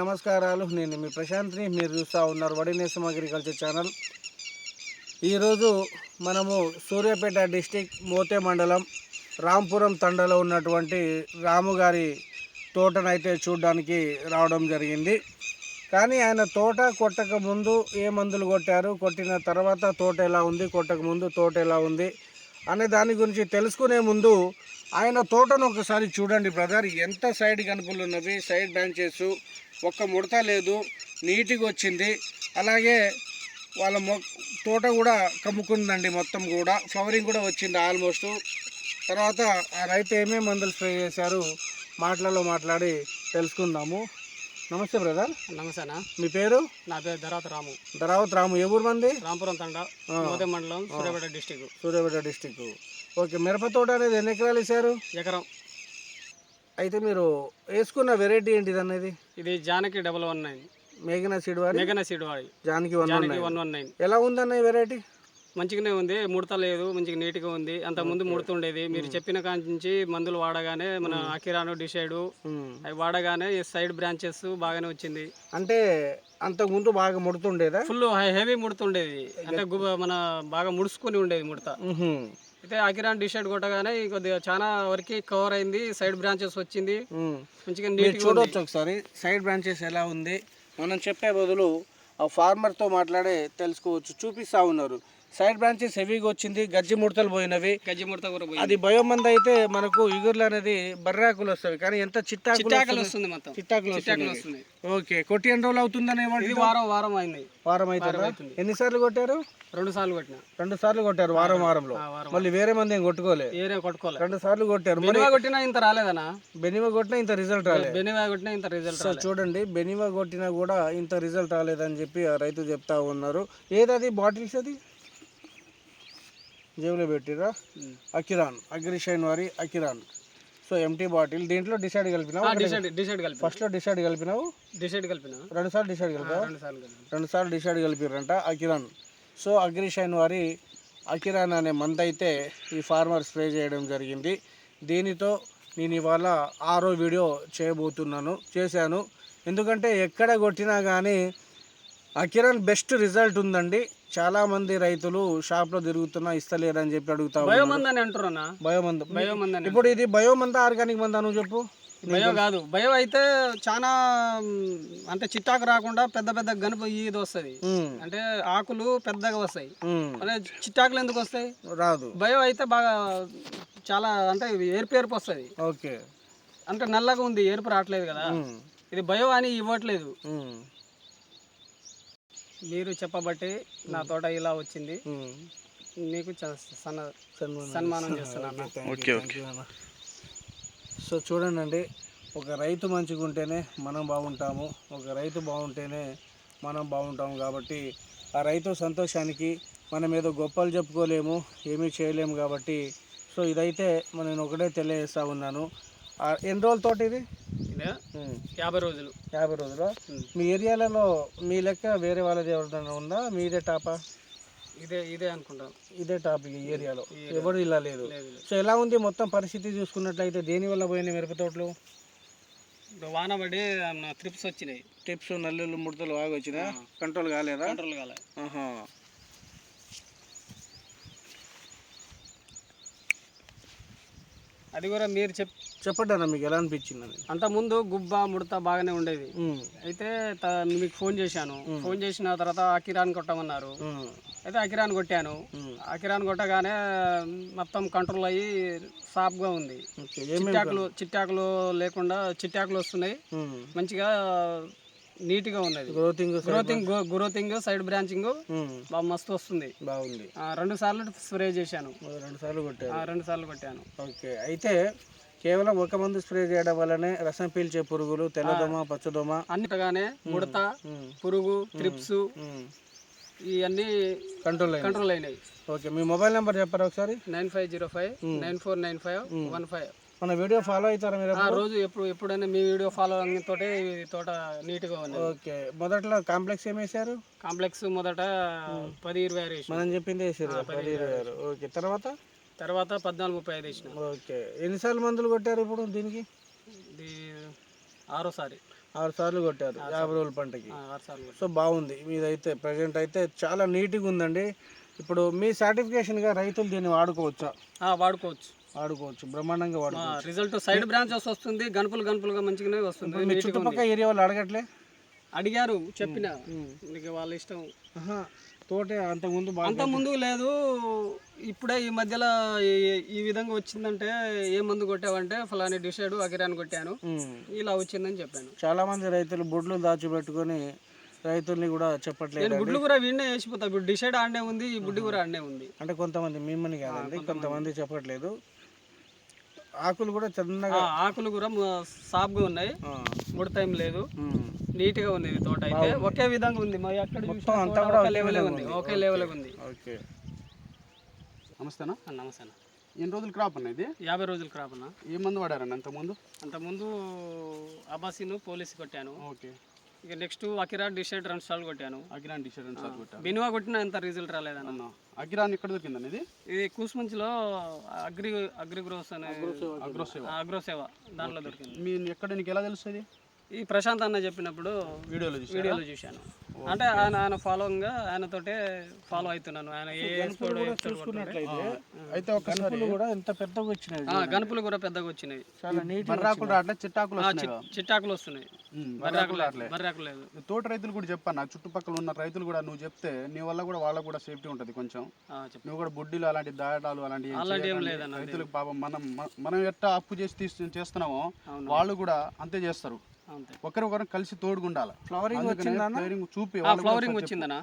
నమస్కారాలు. నేను మీ ప్రశాంత్ని. మీరు చూస్తూ ఉన్నారు వడినేసం అగ్రికల్చర్ ఛానల్. ఈరోజు మనము సూర్యాపేట డిస్టిక్ మోతే మండలం రాంపురం తండలో ఉన్నటువంటి రాము గారి తోటనైతే చూడడానికి రావడం జరిగింది. కానీ ఆయన తోట కొట్టక ముందు ఏ మందులు కొట్టారు, కొట్టిన తర్వాత తోట ఎలా ఉంది, కొట్టక ముందు తోట ఎలా ఉంది అనే దాని గురించి తెలుసుకునే ముందు ఆయన తోటను ఒకసారి చూడండి బ్రదర్. ఎంత సైడ్ కనుపులు ఉన్నవి, సైడ్ బ్రాంచెస్, ఒక్క ముడత లేదు, నీట్గా వచ్చింది. అలాగే వాళ్ళ తోట కూడా కమ్ముకుందండి, మొత్తం కూడా ఫ్లవరింగ్ కూడా వచ్చింది ఆల్మోస్ట్. తర్వాత ఆ రైతు ఏమేమి మందులు స్ప్రే చేశారు మాటలలో మాట్లాడి తెలుసుకుందాము. నమస్తే బ్రదర్. నమస్తేనా. మీ పేరు? నా పేరు ధరావత్ రాము. ధరావత్ రాము. ఏ ఊరు మంది? రాంపురం తండ, మోతే మండలం, సూర్యాపేట డిస్టిక్. ఓకే, మిరప తోట అనేది ఎన్ని ఎకరాలు వేసారు? ఎకరం. అయితే మీరు వేసుకున్న వెరైటీ ఏంటిది అనేది? ఇది జానకి 119 మేఘనా సీడ్ వారి జానకి 119. ఎలా ఉందన్న ఈ వెరైటీ? మంచిగానే ఉంది, ముడత లేదు, మంచిగా నీట్గా ఉంది. అంత ముందు ముడుతుండేది. మీరు చెప్పిన కాంచి నుంచి మందులు వాడగానే మన అకిరాను డిసైడ్ అవి వాడగానే సైడ్ బ్రాంచెస్ బాగానే వచ్చింది. అంటే అంతకు ముందు బాగా ముడుతుండేదా? ఫుల్ హెవీ ముడుతుండేది, అంటే మన బాగా ముడుచుకొని ఉండేది ముడత. అయితే అకిరాన్ డిసైడ్ కొట్టగానే కొద్దిగా చాలా వరకు కవర్ అయింది, సైడ్ బ్రాంచెస్ వచ్చింది, మంచిగా నీట్గా చూడవచ్చు. ఒకసారి సైడ్ బ్రాంచెస్ ఎలా ఉంది మనం చెప్పే బదులు ఆ ఫార్మర్తో మాట్లాడే తెలుసుకోవచ్చు. చూపిస్తూ ఉన్నారు. సైడ్ బ్రాంచెస్ హెవీగా వచ్చింది, గజ్జి ముడతలు పోయినవి. గజ్జి ముడత కూడా పోయింది. అది బయోమంది అయితే మనకు ఇగుర్లు అనేది బర్రాకులు వస్తాయి, కానీ ఎంత చిట్టాకులు వస్తుంది, మొత్తం చిట్టాకులు వస్తుంది. ఓకే, కొట్టి ఎన్ని రోజులు అవుతుందనే? వారం అయింది. వారం అవుతుంది. ఎన్నిసార్లు కొట్టారు? 2 సార్లు కొట్టిన. 2 సార్లు కొట్టారు వారంలో. మళ్ళీ వేరే మంది ఏం కొట్టుకోలే? 2 సార్లు కొట్టారు. బెనివా కొట్టినా ఇంత రాలేదనా? బెనివా కొట్టినా ఇంత రిజల్ట్ రాలేదు. బెనివా కొట్టినా ఇంత రిజల్ట్ చూడండి, బెనివా కొట్టినా కూడా ఇంత రిజల్ట్ రాలేదని చెప్పి ఆ రైతు చెప్తా ఉన్నారు. ఏదది బాటిల్స్? అది జేబులో పెట్టిరా? అకిరాన్ అగ్రిషైన్ వారి అకిరాన్. So empty bottle. దీంట్లో డిసైడ్ కలిపినావు? ఫస్ట్లో డిసైడ్ కలిపినావు? 2 సార్లు డిసైడ్ కలిపావు? 2 సార్లు డిసైడ్ కలిపిరంట అకిరాన్. సో అగ్రిషైన్ వారి అకిరాన్ అనే మందు అయితే ఈ ఫార్మర్ స్ప్రే చేయడం జరిగింది. దీనితో నేను ఇవాళ 6వ వీడియో చేశాను. ఎందుకంటే ఎక్కడ కొట్టినా కానీ అకిరాన్ బెస్ట్ రిజల్ట్ ఉందండి. చాలామంది రైతులు షాప్లో తిరుగుతున్నా ఇస్తలేరని చెప్పి అడుగుతా ఉన్నారు. బయోమందు. ఇప్పుడు ఇది బయోమందా ఆర్గానిక్ మందా? నువ్వు చెప్పు. బయో కాదు. బయో అయితే చాలా అంటే చిట్టాకు రాకుండా పెద్ద పెద్ద గనుపు ఇది వస్తుంది, అంటే ఆకులు పెద్దగా వస్తాయి. అంటే చిట్టాకులు ఎందుకు వస్తాయి? రాదు. బయో అయితే బాగా చాలా అంటే ఏర్పు వస్తుంది. ఓకే, అంటే నల్లగా ఉంది, ఏర్పు రావట్లేదు కదా. ఇది బయో అని ఇవ్వట్లేదు. మీరు చెప్పబట్టి నా తోట ఇలా వచ్చింది. నీకు సన్మానం చేస్తున్నాను. సో చూడండి, ఒక రైతు మంచిగా ఉంటేనే మనం బాగుంటాము, ఒక రైతు బాగుంటేనే మనం బాగుంటాము. కాబట్టి ఆ రైతు సంతోషానికి మనం ఏదో గొప్పలు చెప్పుకోలేము, ఏమీ చేయలేము. కాబట్టి సో ఇదైతే నేను ఒకటే తెలియజేస్తూ ఉన్నాను. ఎన్ని రోజుల తోట ఇది? 50 రోజులు. 50 రోజులు. మీ ఏరియాలలో మీ లెక్క వేరే వాళ్ళది ఎవరిదైనా ఉందా? మీదే టాపా? ఇదే అనుకుంటాం. ఇదే టాప్ ఈ ఏరియాలో, ఎవరు ఇలా లేదు. సో ఎలా ఉంది మొత్తం పరిస్థితి చూసుకున్నట్లయితే? దేనివల్ల పోయినాయి మిరప తోటలు? వాన పడి ట్రిప్స్ వచ్చినాయి. ట్రిప్స్, నల్లులు, ముడతలు బాగా వచ్చినా కంట్రోల్ కాలేదా? కంట్రోల్ కాలే. అది కూడా మీరు చెప్పండి అన్న, మీకు ఎలా అనిపించింది? అంత ముందు గుబ్బ ముడత బాగానే ఉండేది. అయితే మీకు ఫోన్ చేశాను. ఫోన్ చేసిన తర్వాత అకిరాన్ కొట్టమన్నారు. అయితే అకిరాన్ కొట్టాను. అకిరాన్ కొట్టగానే మొత్తం కంట్రోల్ అయ్యి సాఫ్గా ఉంది. చిట్టాకులు లేకుండా చిట్టాకులు వస్తున్నాయి, మంచిగా నీట్గా ఉన్నది. గ్రోతింగ్ సైడ్ బ్రాంచింగ్ బాగా మస్తు వస్తుంది, బాగుంది. 2 సార్లు స్ప్రే చేశాను. 2 సార్లు కొట్టాను. 2 సార్లు కొట్టాను. ఓకే, అయితే కేవలం ఒక మందు స్ప్రే చేయడం వల్లనే రసం పీల్చే పురుగులు, తెల్లదోమ, పచ్చదోమ అన్నిటిగానే ముడత, పురుగు, ట్రిప్స్ ఇవన్నీ కంట్రోల్ అయినాయి. ఓకే, మీ మొబైల్ నెంబర్ చెప్పారా ఒకసారి? 9505949515. మన వీడియో ఫాలో అవుతారా మీరు? రోజు ఎప్పుడైనా మీ వీడియో ఫాలో తోటే తోట నీట్గా ఉంది. ఓకే, మొదట్లో కాంప్లెక్స్ ఏం వేసారు? కాంప్లెక్స్ మొదట 10-20 మనం చెప్పింది వేసారు, 10-20. ఓకే, తర్వాత 14-35 వేసిన. ఓకే, ఎన్నిసార్లు మందులు కొట్టారు ఇప్పుడు దీనికి? ఆరోసారి 6 సార్లు కొట్టారు 50 రోజుల పంటకి. 6 సార్లు సో బాగుంది మీదైతే ప్రజెంట్ అయితే చాలా నీట్గా ఉందండి. ఇప్పుడు మీ సర్టిఫికేషన్గా రైతులు దీన్ని వాడుకోవచ్చా? వాడుకోవచ్చు. వాడుకోవచ్చు, బ్రహ్మాండంగా వాడుకోవచ్చు. రిజల్ట్ సైడ్ బ్రాంచెస్ వస్తుంది, గనుపులుగా మంచిగానే వస్తుంది. మీ చుట్టుపక్కల ఏరియా వాళ్ళు అడగట్లే? అడిగారు, చెప్పిన మీకు వాళ్ళ ఇష్టం. తోట అంతకుముందు అంత ముందు లేదు, ఇప్పుడే ఈ మధ్యలో ఈ విధంగా వచ్చిందంటే ఏ మందు కొట్టావంటే ఫలాని డిసైడ్ అకిరాన్ కొట్టాను, ఇలా వచ్చిందని చెప్పాను. చాలా మంది రైతులు బొడ్లు దాచిపెట్టుకొని రైతుల్ని కూడా చెప్పట్లేదు. నేను గుడ్లు కూడా వీడినే వేసిపోతా. ఇప్పుడు డిసైడ్ ఆడనే ఉంది, ఈ బుడ్డి కూడా ఆడనే ఉంది. అంటే కొంతమంది మిమ్మల్ని కాదండి, కొంతమంది చెప్పట్లేదు. ఆకులు కూడా చిన్నగా, ఆకులు కూడా సాఫ్గా ఉన్నాయి, ముడత ఏం లేదు, నీట్ గా ఉంది. తోట అయితే ఒకే విధంగా ఉంది, మరి అక్కడ అంతా కూడా ఒకే లెవెల్ ఉంది, ఒకే లెవెల్ ఉంది. ఓకే. నమస్తేనా. నమస్తే. ఎన్ని రోజులు క్రాప్ అన్న ఇది? 50 రోజుల క్రాప్ అన్న. ఏ మందు వాడారన్న అంతకుముందు అబాసిను పోలీస్ కొట్టాను. ఓకే. ఇక నెక్స్ట్ అకిరాన్ డిసైడ్ 2 సార్లు కొట్టాను. అకిరాన్ డిసైడ్ 2 సార్లు కొట్టాను. బినువా కొట్టినా ఎంత రిజల్ట్ రాలేదన్న. అకిరాన్ ఎక్కడ దొరికిందన్న ఇది? ఇది కూసుమంచిలో అగ్రిగ్రోస్ అనే అగ్రోసేవ దాంట్లో దొరికింది. మీ ఎక్కడ నీకు ఎలా తెలుస్తుంది? ఈ ప్రశాంత్ అన్న చెప్పినప్పుడు వీడియోలో చూశాను. అంటే ఆయన ఫాలోయింగ్, ఆయనతోటే ఫాలో అవుతున్నాను. ఆయన చూసుకున్నట్లయితే అయితే ఒకసారి కూడా ఎంత పెద్దగా వచ్చినాయి, గనుపులు కూడా పెద్దగా వచ్చినాయి. చాలా నీట్. బర్రాకులు రావట్లేదు, చిట్టాకులు వస్తున్నాయి, బర్రాకులు లేదు. తోట రైతులు కూడా చెప్పాను, చుట్టుపక్కల ఉన్న రైతులు కూడా నువ్వు చెప్తే నీ వల్ల కూడా వాళ్ళకు కూడా సేఫ్టీ ఉంటుంది కొంచెం. నువ్వు కూడా బుడ్డిలు అలాంటి దాటాలు అలాంటివి ఏం లేదన్న. రైతులకు పాపం మనం ఎట్లా అప్పు చేస్తున్నామో వాళ్ళు కూడా అంతే చేస్తారు. ఒకరికొకరు కలిసి తోడుగుండాలి. ఫ్లవరింగ్ వచ్చిందా? చూపి ఫ్లవరింగ్ వచ్చిందనా?